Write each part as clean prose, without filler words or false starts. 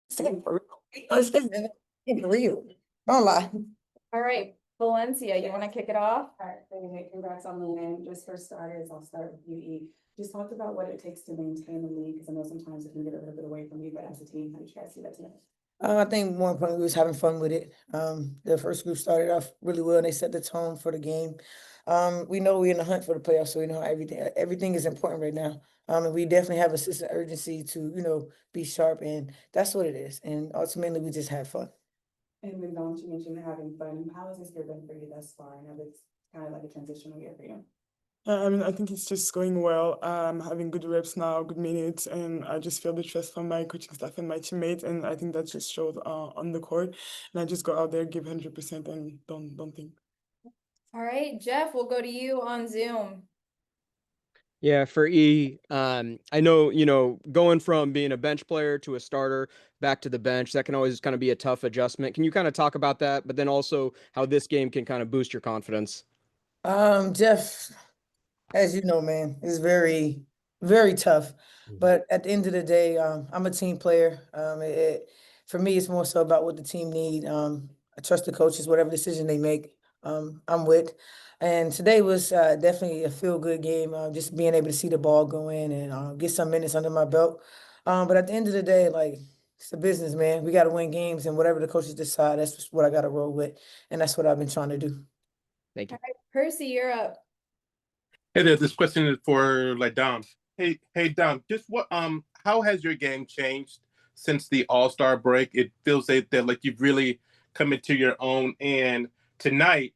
Stay for real. Stay for real. Don't lie. All right, Valencia, you want to kick it off? All right, hey, congrats on the win. Just for starters, I'll start with you, E. Just talk about what it takes to maintain the league, because I know sometimes it can get a little bit away from you, but as a team, how did you guys see that tonight? I think more importantly, we was having fun with it. The first group started off really well and they set the tone for the game. We know we're in the hunt for the playoffs, so we know everything is important right now. And we definitely have a sense of urgency to, be sharp, and that's what it is. And ultimately, we just had fun. And then don't you mention having fun. How has this year been for you thus far? I know it's kind of like a transitional year for you. I think it's just going well. Having good reps now, good minutes, and I just feel the trust from my coaching staff and my teammates, and I think that just showed on the court. And I just go out there, give 100%, and don't think. All right, Jeff, we'll go to you on Zoom. Yeah, for E, I know, going from being a bench player to a starter back to the bench, that can always kind of be a tough adjustment. Can you kind of talk about that, but then also how this game can kind of boost your confidence? Jeff, as you know, man, it's very, very tough. But at the end of the day, I'm a team player. For me, it's more so about what the team need. I trust the coaches, whatever decision they make, I'm with. And today was definitely a feel-good game. Just being able to see the ball go in and get some minutes under my belt. But at the end of the day, like, it's a business, man. We got to win games, and whatever the coaches decide, that's just what I got to roll with, and that's what I've been trying to do. Thank you. All right, Percy, you're up. Hey there, this question is for Dom. Hey Dom, just how has your game changed since the All-Star break? It feels that like you've really come into your own. And tonight,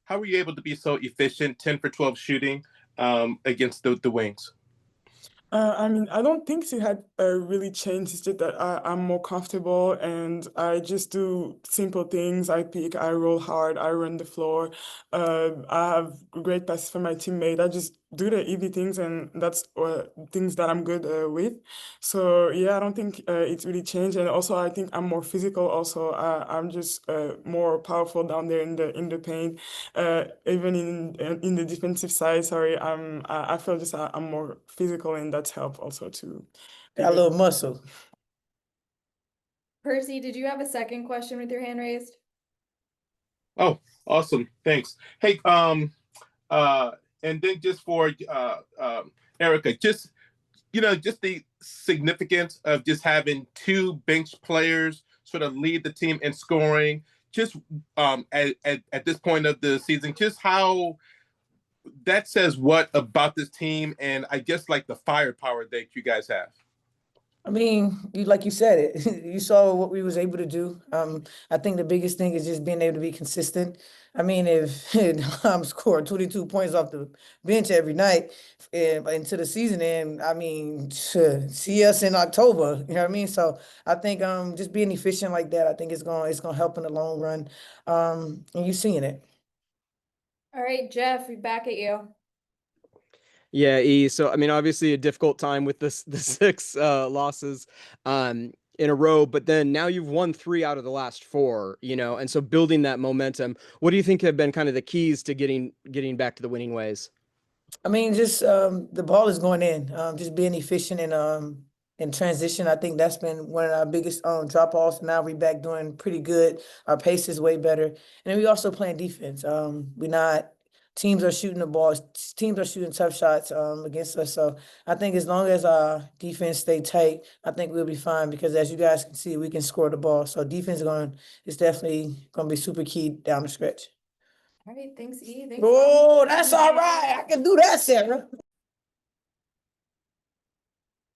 how were you able to be so efficient, 10 for 12 shooting against the Wings? I don't think it had really changed. It's just that I'm more comfortable and I just do simple things. I pick, I roll hard, I run the floor. I have great passes for my teammate. I just do the easy things, and that's things that I'm good with. So yeah, I don't think it's really changed. And also, I think I'm more physical. Also, I'm just more powerful down there in the paint. Even in the defensive side, sorry, I feel just I'm more physical, and that's helped also to Got a little muscle. Percy, did you have a second question with your hand raised? Oh, awesome. Thanks. Hey, and then just for Erica, just the significance of just having two bench players sort of lead the team in scoring. Just at this point of the season, just how that says what about this team, and I guess like the firepower that you guys have. I mean, like you said it, you saw what we was able to do. I think the biggest thing is just being able to be consistent. I mean, if I'm scoring 22 points off the bench every night into the season, and I mean, see us in October, you know what I mean? So I think just being efficient like that, I think it's gonna help in the long run. And you're seeing it. All right, Jeff, we're back at you. Yeah, E. So I mean, obviously a difficult time with the 6 losses in a row, but then now you've won 3 out of the last 4, and so building that momentum. What do you think have been kind of the keys to getting back to the winning ways? I mean, just the ball is going in. Just being efficient in transition. I think that's been one of our biggest drop offs. Now we back doing pretty good. Our pace is way better, and then we also playing defense. We not teams are shooting the ball. Teams are shooting tough shots against us. So I think as long as our defense stay tight, I think we'll be fine. Because as you guys can see, we can score the ball. So defense is definitely going to be super key down the stretch. All right, thanks, E. Thanks, Oh, that's all right. I can do that, Sarah.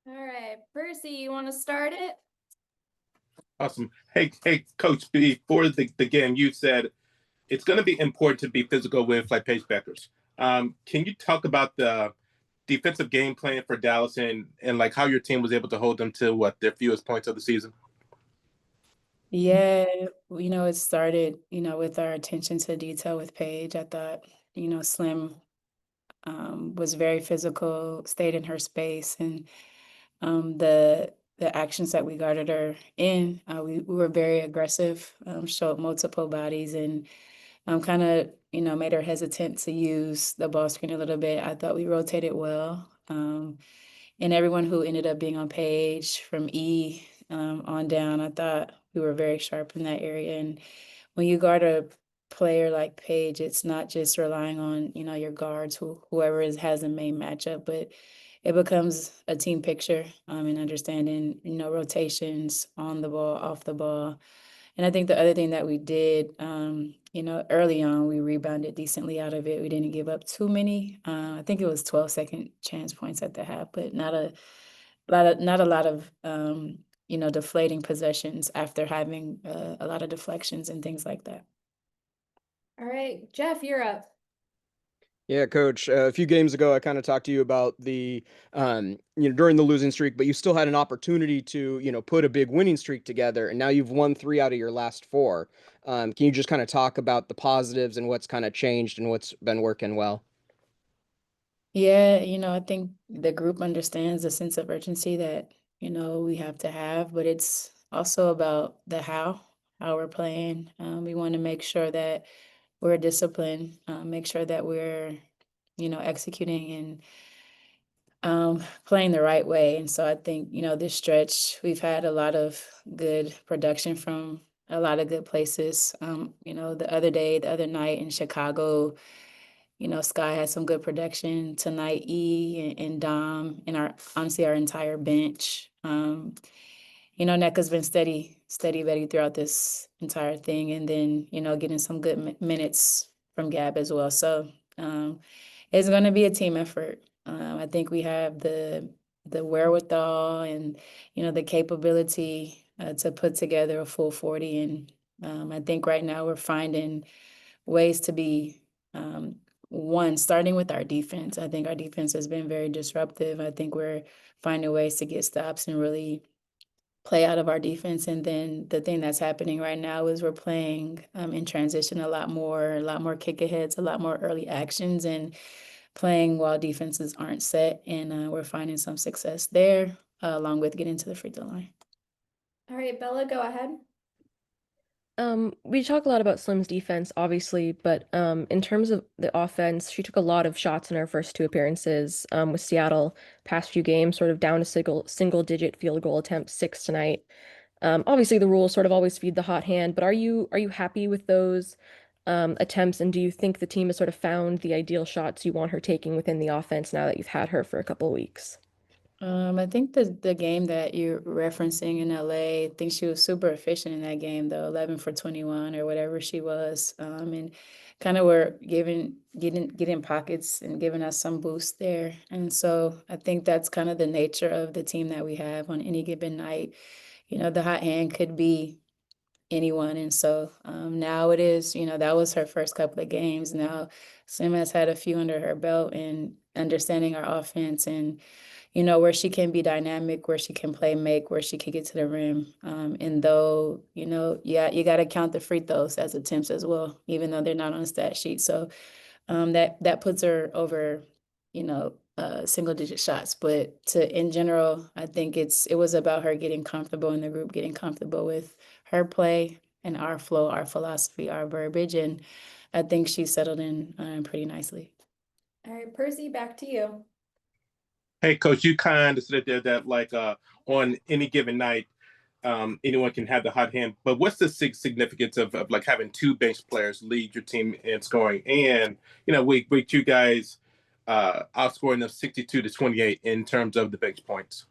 All right, Percy, you want to start it? Awesome. Hey, Coach, before the game, you said it's going to be important to be physical with like pace backers. Can you talk about the defensive game plan for Dallas and like how your team was able to hold them to their fewest points of the season? Yeah, it started, with our attention to detail with Paige. I thought, Slim was very physical, stayed in her space, and the actions that we guarded her in, we were very aggressive, showed multiple bodies, and kind of, made her hesitant to use the ball screen a little bit. I thought we rotated well. And everyone who ended up being on Paige, from E on down. I thought we were very sharp in that area. And when you guard a player like Paige, it's not just relying on, your guards, whoever has the main matchup, but it becomes a team picture, and understanding, rotations on the ball, off the ball. And I think the other thing that we did, early on, we rebounded decently out of it. We didn't give up too many. I think it was 12 second chance points at the half, but not a lot of deflating possessions after having a lot of deflections and things like that. All right, Jeff, you're up. Yeah, coach. A few games ago, I kind of talked to you about the, during the losing streak, but you still had an opportunity to, put a big winning streak together, and now you've won 3 out of your last 4. Can you just kind of talk about the positives and what's kind of changed and what's been working well? Yeah, I think the group understands the sense of urgency that, we have to have, but it's also about the how we're playing. We want to make sure that we're disciplined, make sure that we're, executing and playing the right way. And so I think, this stretch, we've had a lot of good production from a lot of good places. The other night in Chicago, Sky had some good production tonight. And Dom, and honestly our entire bench. NECA's been steady Betty throughout this entire thing, and then getting some good minutes from Gab as well. So it's going to be a team effort. I think we have the wherewithal and the capability to put together a full 40, and I think right now we're finding ways to be one, starting with our defense. I think our defense has been very disruptive. I think we're finding ways to get stops and really play out of our defense. And then the thing that's happening right now is we're playing in transition a lot more kick aheads, a lot more early actions, and playing while defenses aren't set. And we're finding some success there, along with getting to the free throw line. All right, Bella, go ahead. We talk a lot about Slim's defense, obviously, but in terms of the offense, she took a lot of shots in her first 2 appearances with Seattle. Past few games, sort of down to single-digit field goal attempts, 6 tonight. Obviously, the rules sort of always feed the hot hand, but are you happy with those attempts, and do you think the team has sort of found the ideal shots you want her taking within the offense now that you've had her for a couple of weeks? I think the game that you're referencing in LA, I think she was super efficient in that game, though, 11 for 21 or whatever she was. And kind of were getting pockets and giving us some boost there. And so I think that's kind of the nature of the team that we have on any given night. The hot hand could be anyone. And so now it is, that was her first couple of games. Now Sim has had a few under her belt and understanding our offense and where she can be dynamic, where she can make, where she can get to the rim. And though, yeah, you got to count the free throws as attempts as well, even though they're not on the stat sheet. So that puts her over, single digit shots. But in general, I think it was about her getting comfortable in the group, getting comfortable with her play and our flow, our philosophy, our verbiage. And I think she settled in pretty nicely. All right, Percy, back to you. Hey, coach, you kind of said there that like on any given night, anyone can have the hot hand. But what's the significance of like having 2 bench players lead your team in scoring, and with you guys outscoring them 62-28 in terms of the bench points?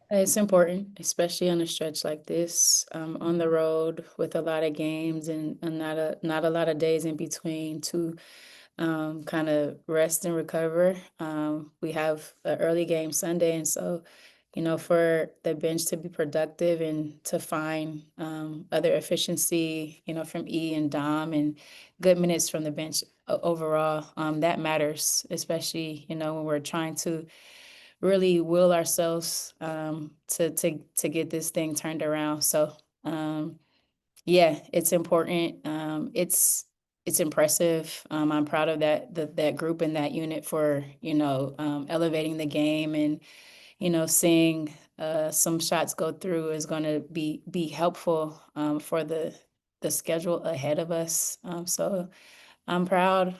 It's important, especially on a stretch like this, on the road with a lot of games and not a lot of days in between to kind of rest and recover. We have an early game Sunday, and so for the bench to be productive and to find other efficiency, from E and Dom and good minutes from the bench overall, that matters, especially when we're trying to really will ourselves to get this thing turned around. So yeah, it's important. It's impressive. I'm proud of that group and that unit for elevating the game, and seeing some shots go through is going to be helpful for the schedule ahead of us. So I'm proud.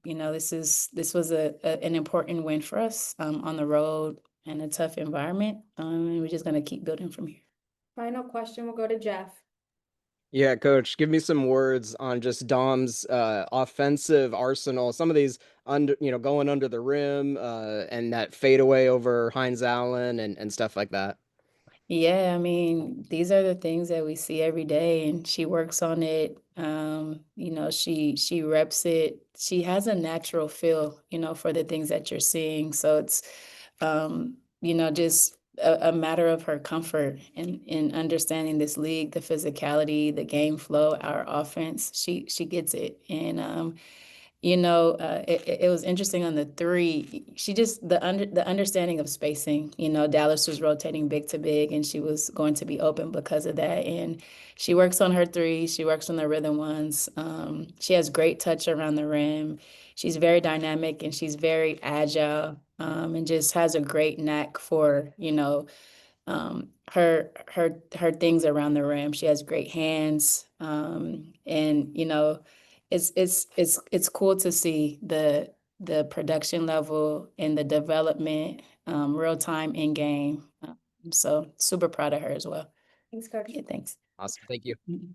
This was an important win for us on the road. and a tough environment. And we're just gonna keep building from here. Final question will go to Jeff. Yeah, coach, give me some words on just Dom's offensive arsenal. Some of these going under the rim, and that fadeaway over Heinz Allen and stuff like that. Yeah, I mean, these are the things that we see every day, and she works on it. She reps it. She has a natural feel, for the things that you're seeing. So it's, just a matter of her comfort in understanding this league, the physicality, the game flow, our offense. She gets it, and it was interesting on the three. She just the understanding of spacing. Dallas was rotating big to big, and she was going to be open because of that. And she works on her three. She works on the rhythm ones. She has great touch around the rim. She's very dynamic and she's very agile. And just has a great knack for her things around the rim. She has great hands. And it's cool to see the production level and the development real time in game. So super proud of her as well. Thanks, Coach. Yeah, thanks. Awesome. Thank you. Mhm.